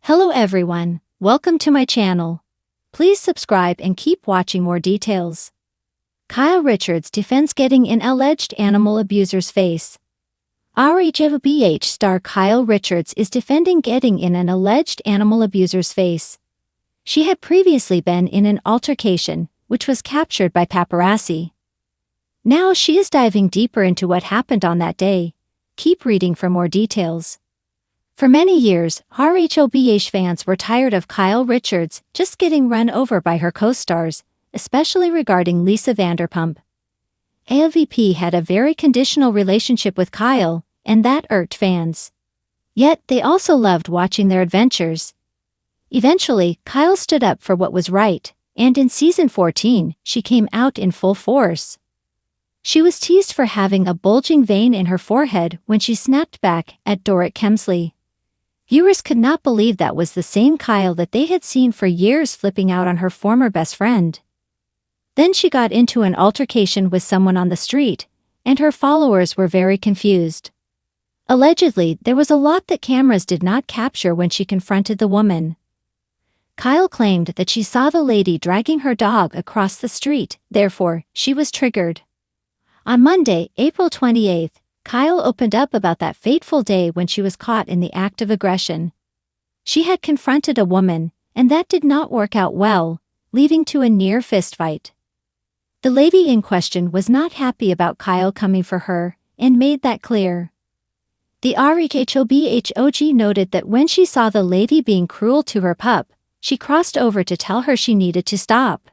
Hello everyone, welcome to my channel. Please subscribe and keep watching more details. Kyle Richards defends getting in alleged animal abuser's face. Housewives star Kyle Richards is defending getting in an alleged animal abuser's face. She had previously been in an altercation, which was captured by paparazzi. Now she is diving deeper into what happened on that day. Keep reading for more details. For many years, Housewives fans were tired of Kyle Richards just getting run over by her co-stars, especially regarding Lisa Vanderpump. AVP had a very conditional relationship with Kyle, and that irked fans. Yet they also loved watching their adventures. Eventually, Kyle stood up for what was right, and in season 14, she came out in full force. She was teased for having a bulging vein in her forehead when she snapped back at Dorrit Kemsley. Viewers could not believe that was the same Kyle that they had seen for years flipping out on her former best friend. Then she got into an altercation with someone on the street, and her followers were very confused. Allegedly, there was a lot that cameras did not capture when she confronted the woman. Kyle claimed that she saw the lady dragging her dog across the street, therefore, she was triggered. On Monday, April 28th, Kyle opened up about that fateful day when she was caught in the act of aggression. She had confronted a woman, and that did not work out well, leading to a near fistfight. The lady in question was not happy about Kyle coming for her, and made that clear. The RHOBHOG noted that when she saw the lady being cruel to her pup, she crossed over to tell her she needed to stop.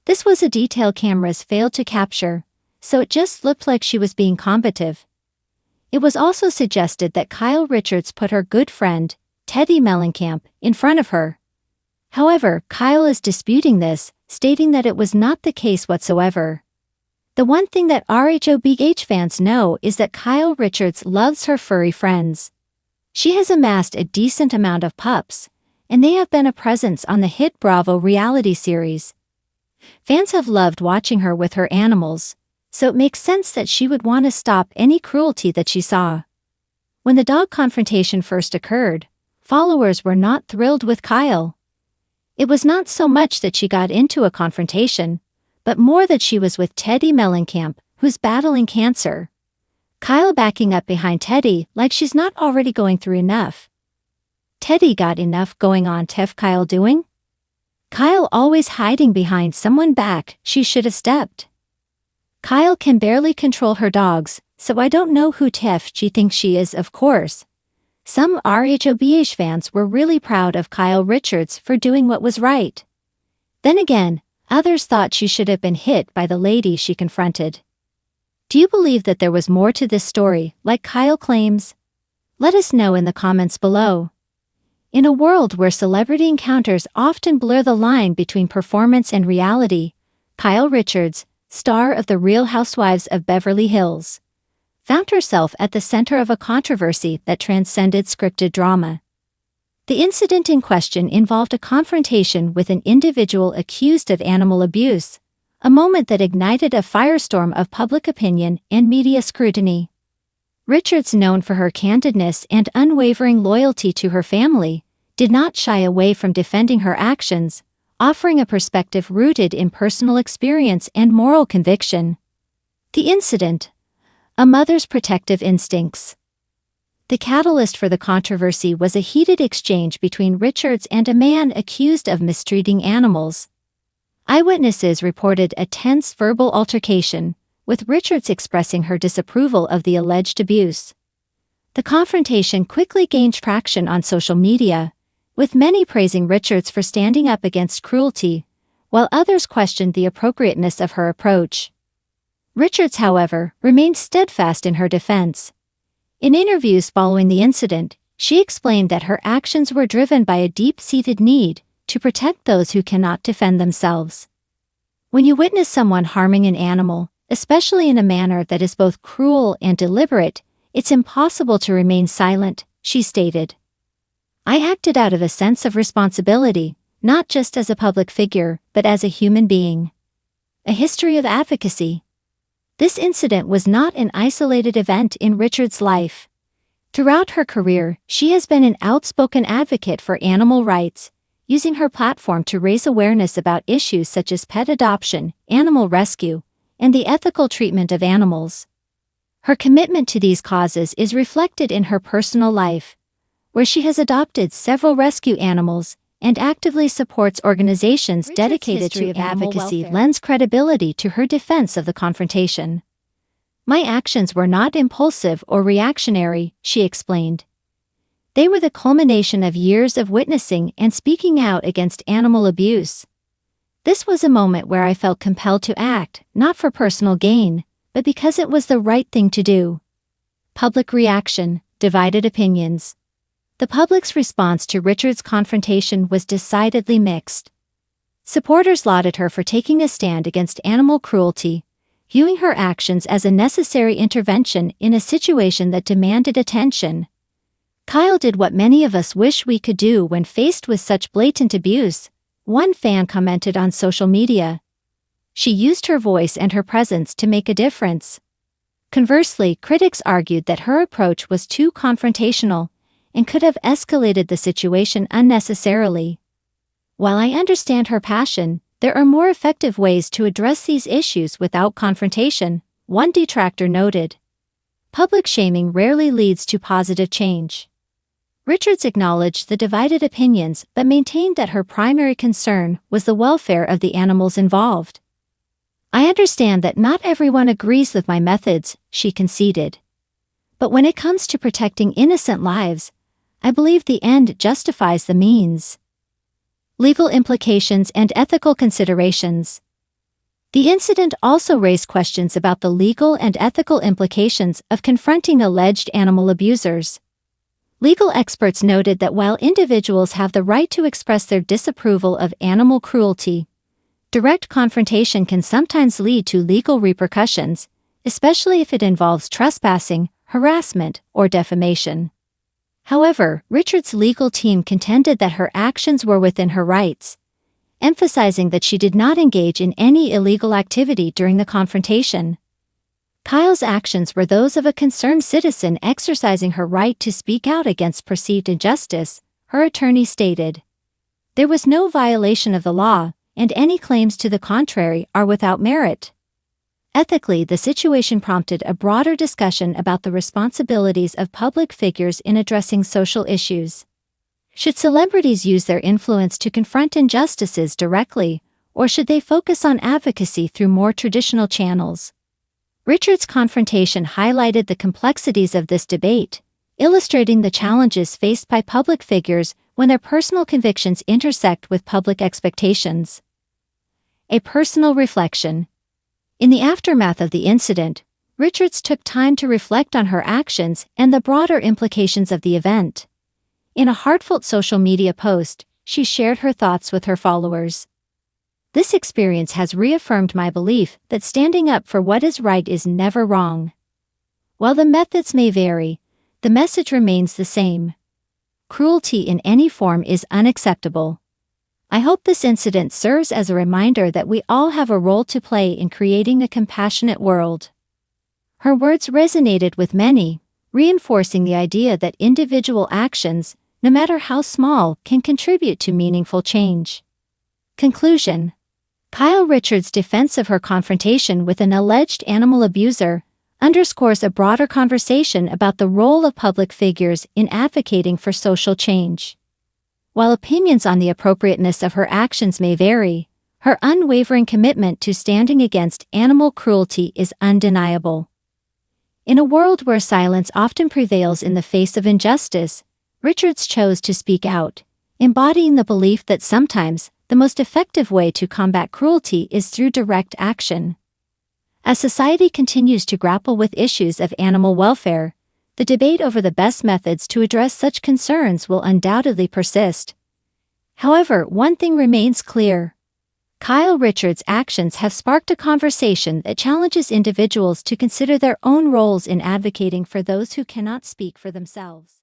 This was a detail cameras failed to capture, so it just looked like she was being combative. It was also suggested that Kyle Richards put her good friend, Teddi Mellencamp, in front of her. However, Kyle is disputing this, stating that it was not the case whatsoever. The one thing that RHOBH fans know is that Kyle Richards loves her furry friends. She has amassed a decent amount of pups, and they have been a presence on the hit Bravo reality series. Fans have loved watching her with her animals, so it makes sense that she would want to stop any cruelty that she saw. When the dog confrontation first occurred, followers were not thrilled with Kyle. It was not so much that she got into a confrontation, but more that she was with Teddi Mellencamp, who's battling cancer. Kyle backing up behind Teddi like she's not already going through enough. Teddi got enough going on. Tef Kyle doing? Kyle always hiding behind someone back, she should have stepped. Kyle can barely control her dogs, so I don't know who Tef she thinks she is, of course. Some RHOBH fans were really proud of Kyle Richards for doing what was right. Then again, others thought she should have been hit by the lady she confronted. Do you believe that there was more to this story, like Kyle claims? Let us know in the comments below. In a world where celebrity encounters often blur the line between performance and reality, Kyle Richards, star of The Real Housewives of Beverly Hills, found herself at the center of a controversy that transcended scripted drama. The incident in question involved a confrontation with an individual accused of animal abuse, a moment that ignited a firestorm of public opinion and media scrutiny. Richards, known for her candidness and unwavering loyalty to her family, did not shy away from defending her actions, offering a perspective rooted in personal experience and moral conviction. The incident: a mother's protective instincts. The catalyst for the controversy was a heated exchange between Richards and a man accused of mistreating animals. Eyewitnesses reported a tense verbal altercation, with Richards expressing her disapproval of the alleged abuse. The confrontation quickly gained traction on social media, with many praising Richards for standing up against cruelty, while others questioned the appropriateness of her approach. Richards, however, remained steadfast in her defense. In interviews following the incident, she explained that her actions were driven by a deep-seated need to protect those who cannot defend themselves. When you witness someone harming an animal, especially in a manner that is both cruel and deliberate, it's impossible to remain silent, she stated. I acted out of a sense of responsibility, not just as a public figure, but as a human being. A history of advocacy. This incident was not an isolated event in Richards' life. Throughout her career, she has been an outspoken advocate for animal rights, using her platform to raise awareness about issues such as pet adoption, animal rescue, and the ethical treatment of animals. Her commitment to these causes is reflected in her personal life, where she has adopted several rescue animals and actively supports organizations dedicated to advocacy. Lends credibility to her defense of the confrontation. "My actions were not impulsive or reactionary," she explained. "They were the culmination of years of witnessing and speaking out against animal abuse. This was a moment where I felt compelled to act, not for personal gain, but because it was the right thing to do." Public reaction, divided opinions. The public's response to Richards' confrontation was decidedly mixed. Supporters lauded her for taking a stand against animal cruelty, viewing her actions as a necessary intervention in a situation that demanded attention. "Kyle did what many of us wish we could do when faced with such blatant abuse," one fan commented on social media. "She used her voice and her presence to make a difference." Conversely, critics argued that her approach was too confrontational and could have escalated the situation unnecessarily. "While I understand her passion, there are more effective ways to address these issues without confrontation," one detractor noted. Public shaming rarely leads to positive change. Richards acknowledged the divided opinions but maintained that her primary concern was the welfare of the animals involved. "I understand that not everyone agrees with my methods," she conceded. "But when it comes to protecting innocent lives, I believe the end justifies the means." Legal implications and ethical considerations. The incident also raised questions about the legal and ethical implications of confronting alleged animal abusers. Legal experts noted that while individuals have the right to express their disapproval of animal cruelty, direct confrontation can sometimes lead to legal repercussions, especially if it involves trespassing, harassment, or defamation. However, Richards' legal team contended that her actions were within her rights, emphasizing that she did not engage in any illegal activity during the confrontation. Kyle's actions were those of a concerned citizen exercising her right to speak out against perceived injustice, her attorney stated. "There was no violation of the law, and any claims to the contrary are without merit." Ethically, the situation prompted a broader discussion about the responsibilities of public figures in addressing social issues. Should celebrities use their influence to confront injustices directly, or should they focus on advocacy through more traditional channels? Richards' confrontation highlighted the complexities of this debate, illustrating the challenges faced by public figures when their personal convictions intersect with public expectations. A personal reflection. In the aftermath of the incident, Richards took time to reflect on her actions and the broader implications of the event. In a heartfelt social media post, she shared her thoughts with her followers. "This experience has reaffirmed my belief that standing up for what is right is never wrong. While the methods may vary, the message remains the same. Cruelty in any form is unacceptable. I hope this incident serves as a reminder that we all have a role to play in creating a compassionate world." Her words resonated with many, reinforcing the idea that individual actions, no matter how small, can contribute to meaningful change. Conclusion. Kyle Richards' defense of her confrontation with an alleged animal abuser underscores a broader conversation about the role of public figures in advocating for social change. While opinions on the appropriateness of her actions may vary, her unwavering commitment to standing against animal cruelty is undeniable. In a world where silence often prevails in the face of injustice, Richards chose to speak out, embodying the belief that sometimes the most effective way to combat cruelty is through direct action. As society continues to grapple with issues of animal welfare, the debate over the best methods to address such concerns will undoubtedly persist. However, one thing remains clear. Kyle Richards' actions have sparked a conversation that challenges individuals to consider their own roles in advocating for those who cannot speak for themselves.